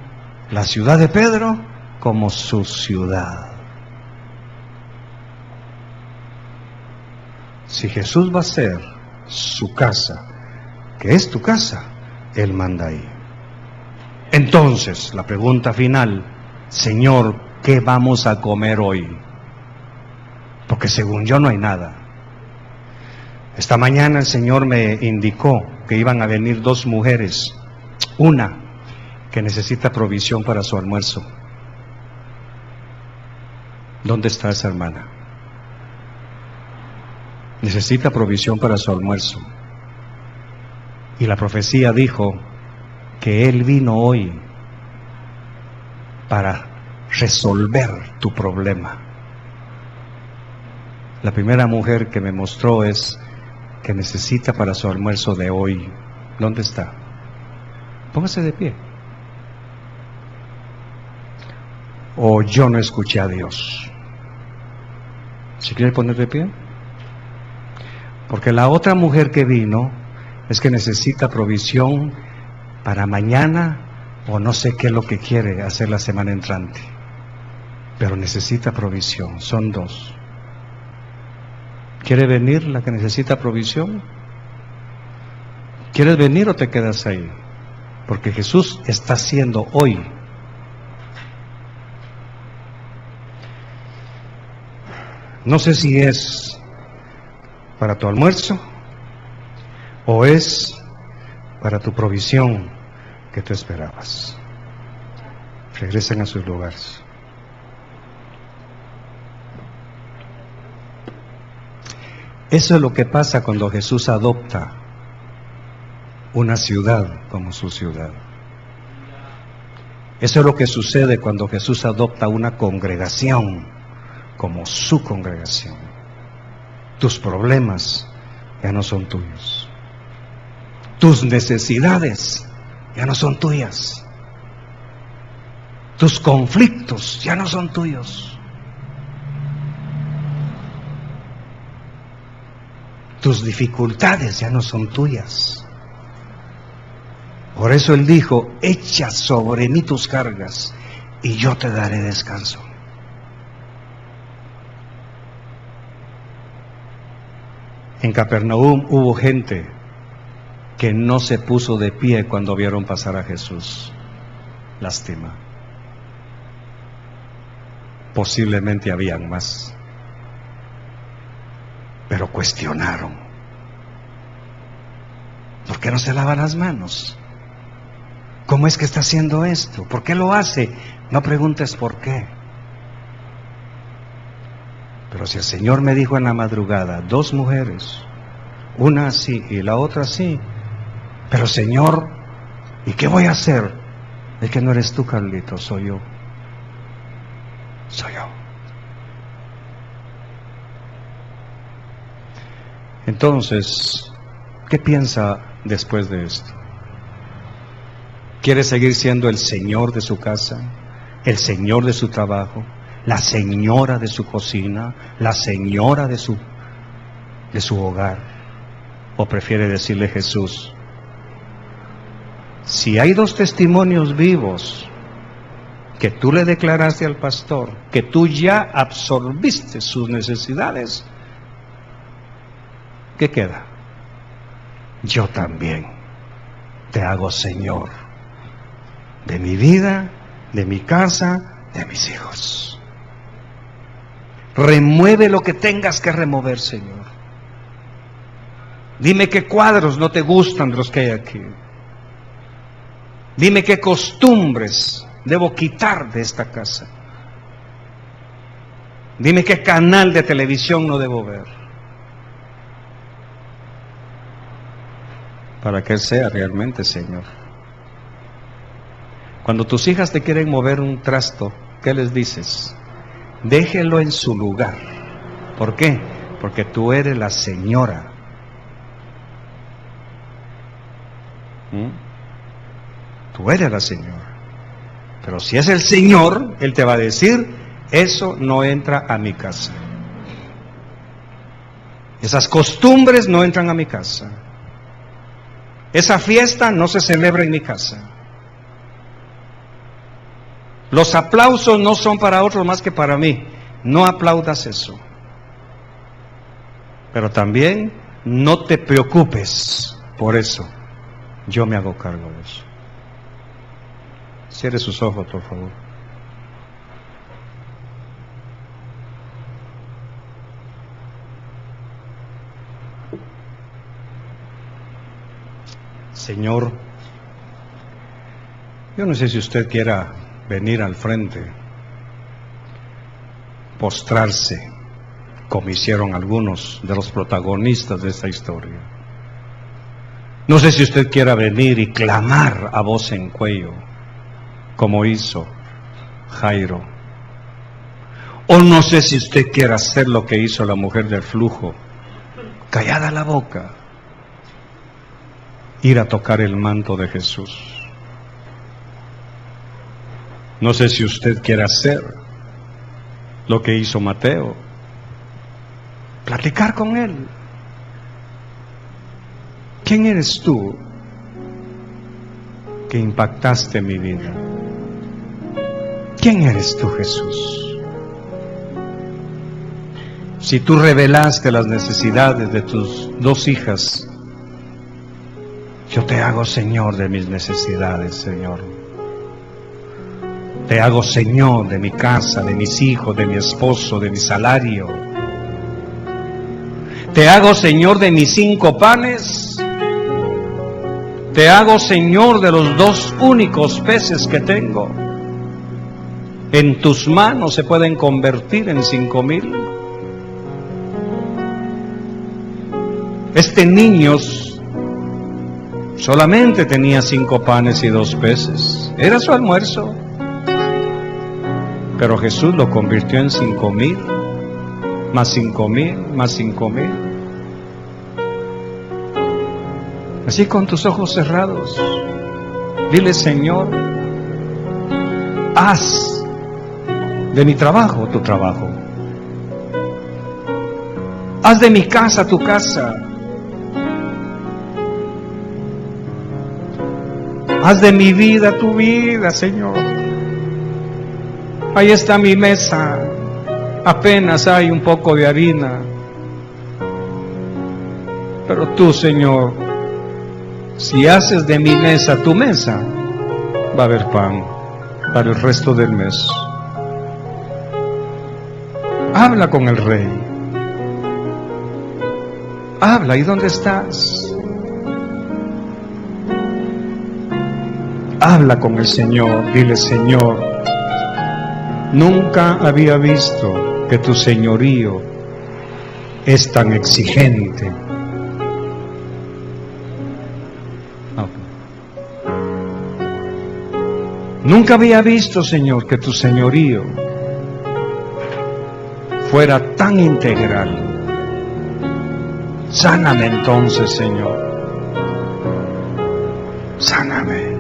la ciudad de Pedro como su ciudad. Si Jesús va a ser su casa, que es tu casa, Él manda ahí. Entonces, la pregunta final, Señor, ¿qué vamos a comer hoy? Porque según yo no hay nada. Esta mañana el Señor me indicó que iban a venir dos mujeres. Una que necesita provisión para su almuerzo. ¿Dónde está esa hermana? Necesita provisión para su almuerzo. Y la profecía dijo que Él vino hoy para resolver tu problema. La primera mujer que me mostró es que necesita para su almuerzo de hoy. ¿Dónde está? Póngase de pie. O yo no escuché a Dios. ¿Se quiere poner de pie? Porque la otra mujer que vino es que necesita provisión para mañana o no sé qué es lo que quiere hacer la semana entrante. Pero necesita provisión. Son dos. ¿Quiere venir la que necesita provisión? ¿Quieres venir o te quedas ahí? Porque Jesús está haciendo hoy. No sé si es para tu almuerzo o es para tu provisión que tú esperabas. Regresen a sus lugares. Eso es lo que pasa cuando Jesús adopta una ciudad como su ciudad. Eso es lo que sucede cuando Jesús adopta una congregación como su congregación. Tus problemas ya no son tuyos. Tus necesidades ya no son tuyas. Tus conflictos ya no son tuyos. Tus dificultades ya no son tuyas. Por eso Él dijo, echa sobre mí tus cargas y yo te daré descanso. En Capernaum hubo gente que no se puso de pie cuando vieron pasar a Jesús. Lástima. Posiblemente habían más. Pero cuestionaron. ¿Por qué no se lava las manos? ¿Cómo es que está haciendo esto? ¿Por qué lo hace? No preguntes por qué. Pero si el Señor me dijo en la madrugada, 2 mujeres, una así y la otra así, pero Señor, ¿y qué voy a hacer? Es que no eres tú, Carlito, soy yo. Soy yo. Entonces, ¿qué piensa después de esto? ¿Quiere seguir siendo el señor de su casa, el señor de su trabajo, la señora de su cocina, la señora de su hogar? ¿O prefiere decirle Jesús, si hay 2 testimonios vivos que tú le declaraste al pastor, que tú ya absorbiste sus necesidades, ¿qué queda? Yo también te hago Señor de mi vida, de mi casa, de mis hijos. Remueve lo que tengas que remover, Señor. Dime qué cuadros no te gustan de los que hay aquí. Dime qué costumbres debo quitar de esta casa. Dime qué canal de televisión no debo ver, para que Él sea realmente Señor. Cuando tus hijas te quieren mover un trasto, ¿qué les dices? Déjelo en su lugar. ¿Por qué? Porque tú eres la señora. Tú eres la señora. Pero si es el Señor, Él te va a decir, eso no entra a mi casa. Esas costumbres no entran a mi casa. Esa fiesta no se celebra en mi casa. Los aplausos no son para otros más que para mí. No aplaudas eso. Pero también no te preocupes por eso. Yo me hago cargo de eso. Cierre sus ojos, por favor. Señor, Yo no sé si usted quiera venir al frente, postrarse, como hicieron algunos de los protagonistas de esta historia. No sé si usted quiera venir y clamar a voz en cuello, como hizo Jairo. O no sé si usted quiera hacer lo que hizo la mujer del flujo, callada la boca, ir a tocar el manto de Jesús. No sé si usted quiere hacer lo que hizo Mateo, platicar con él. ¿Quién eres tú que impactaste mi vida? ¿Quién eres tú, Jesús? Si tú revelaste las necesidades de tus dos hijas, yo te hago Señor de mis necesidades, Señor. Te hago Señor de mi casa, de mis hijos, de mi esposo, de mi salario. Te hago Señor de mis 5 panes. Te hago Señor de los 2 únicos peces que tengo. En tus manos se pueden convertir en 5,000. Este niño solamente tenía 5 panes y 2 peces. Era su almuerzo. Pero Jesús lo convirtió en 5,000, más 5,000, más 5,000. Así con tus ojos cerrados, dile: Señor, haz de mi trabajo tu trabajo. Haz de mi casa tu casa. Haz de mi vida tu vida, Señor. Ahí está mi mesa, apenas hay un poco de harina, pero tú, Señor, si haces de mi mesa tu mesa, va a haber pan para el resto del mes. Habla con el Rey. Habla. ¿Y dónde estás? Habla con el Señor. Dile: Señor, nunca había visto que tu señorío es tan exigente. Nunca había visto, Señor, que tu señorío fuera tan integral. Sáname entonces, Señor. Sáname.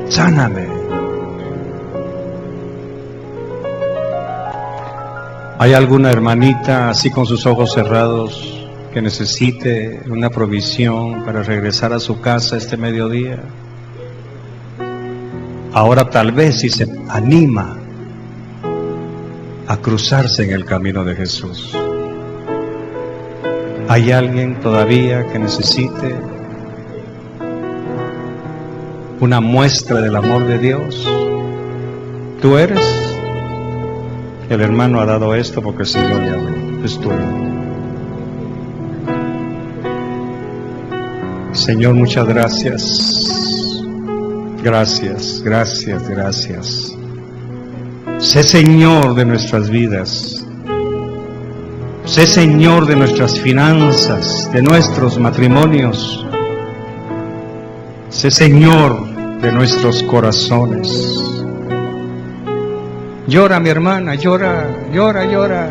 Sáname. ¿Hay alguna hermanita así con sus ojos cerrados que necesite una provisión para regresar a su casa este mediodía? Ahora tal vez si se anima a cruzarse en el camino de Jesús. ¿Hay alguien todavía que necesite una muestra del amor de Dios? ¿Tú eres? El hermano ha dado esto porque el Señor le habló. Es tuyo. Señor, muchas gracias. Gracias, gracias, gracias. Sé Señor de nuestras vidas. Sé Señor de nuestras finanzas, de nuestros matrimonios. Sé Señor de nuestros corazones. Llora, mi hermana, llora, llora, llora.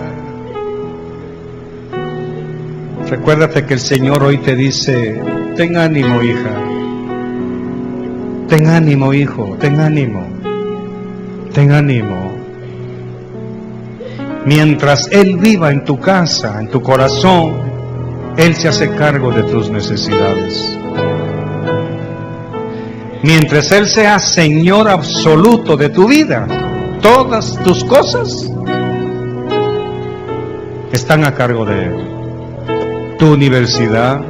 Recuérdate que el Señor hoy te dice: ten ánimo, hija. Ten ánimo, hijo, ten ánimo. Ten ánimo. Mientras Él viva en tu casa, en tu corazón, Él se hace cargo de tus necesidades. Mientras Él sea Señor absoluto de tu vida, todas tus cosas están a cargo de Él. Tu universidad,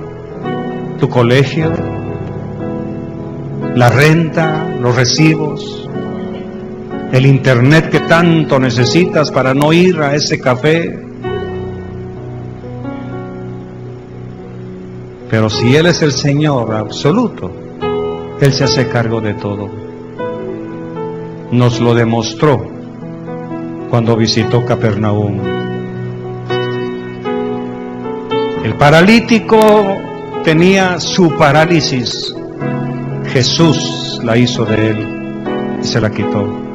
tu colegio, la renta, los recibos, el internet que tanto necesitas para no ir a ese café. Pero si Él es el Señor absoluto, Él se hace cargo de todo. Nos lo demostró cuando visitó Capernaum. El paralítico tenía su parálisis. Jesús la hizo de él y se la quitó.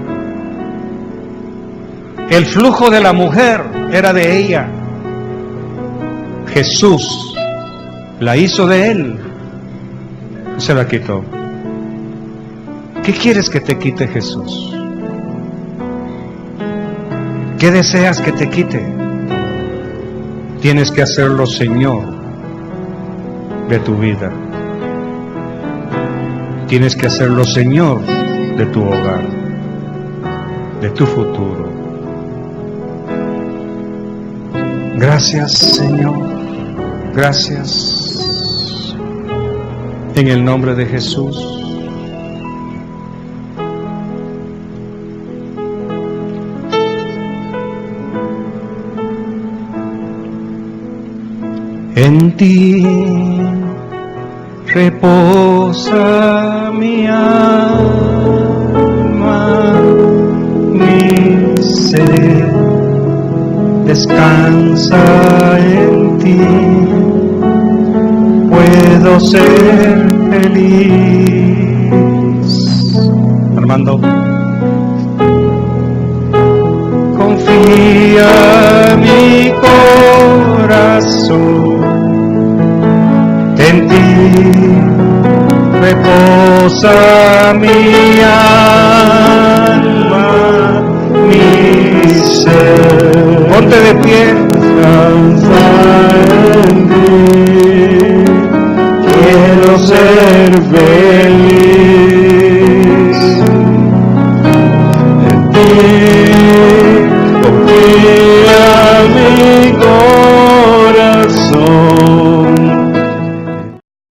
El flujo de la mujer era de ella. Jesús la hizo de él y se la quitó. ¿Qué quieres que te quite Jesús? ¿Qué deseas que te quite? Tienes que hacerlo Señor de tu vida. Tienes que hacerlo Señor de tu hogar, de tu futuro. Gracias, Señor. Gracias. En el nombre de Jesús. En ti reposa mi alma, mi ser descansa en ti, puedo ser feliz. Armando. Confía mi corazón, en ti reposa mi alma, mi ser. Ponte de pie. Descansa en ti, quiero ser feliz. En ti confía mi corazón.